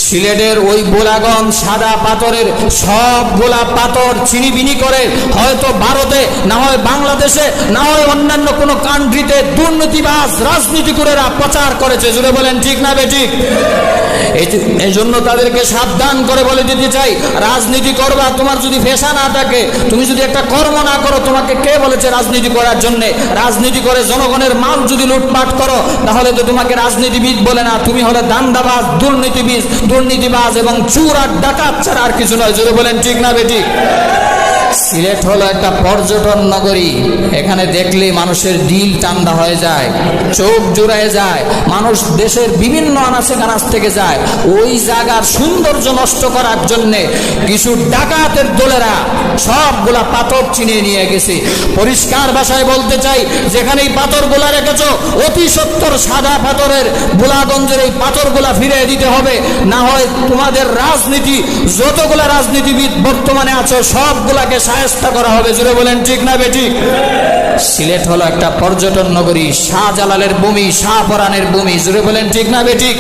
সিলেটের ওই গোলাগঞ্জ সাদা পাথরের সবগুলা পাথর চিনিবিনি করে হয়তো ভারতে, না হয় বাংলাদেশে, না হয় অন্যান্য কোনো কান্ট্রিতে দুর্নীতিবাজ রাজনীতিকরেরা প্রচার করেছে। জুড়ে বলেন ঠিক না বেঠিক? এই জন্য তাদেরকে সাবধান করে বলে দিতে চাই, রাজনীতি করবা, তোমার যদি পেশা না থাকে, তুমি যদি একটা কর্ম না করো, তোমাকে কে বলেছে রাজনীতি করার জন্যে? রাজনীতি করে জনগণের মাল যদি লুটপাট করো, তাহলে তো তোমাকে রাজনীতিবিদ বলে না, তুমি হলে দান্দাবাজ, দুর্নীতিবাজ এবং চোর আর ডাকাত ছাড়া আর কিছু নয়। জোরে বলেন ঠিক না বেঠিক? সিলেট হলো একটা পর্যটন নগরী। এখানে দেখলে মানুষের দিল ঠান্ডা হয়ে যায়, চোখ জুড়ায় যায়। মানুষ দেশের বিভিন্ন আনাচে কানাচ থেকে যায়। ওই জায়গার সৌন্দর্য নষ্ট করার জন্যে কিছু ডাকাতের দলেরা সবগুলা পাথর চিনিয়ে নিয়ে গেছে। পরিষ্কার ভাষায় বলতে চাই, যেখানে এই পাথরগুলা রেখেছো, অতি সত্তর সাদা পাথরের গোলাগঞ্জের এই পাথরগুলা ফিরিয়ে দিতে হবে, না হয় তোমাদের রাজনীতি, যতগুলা রাজনীতিবিদ বর্তমানে আছো সবগুলাকে শায়েস্তা করা হবে। জুড়ে বলেন ঠিক না বেঠিক? সিলেট হলো একটা পর্যটন নগরী, শাহজালালের ভূমি, শাহপরানের ভূমি। জুড়ে বলেন ঠিক না বেঠিক?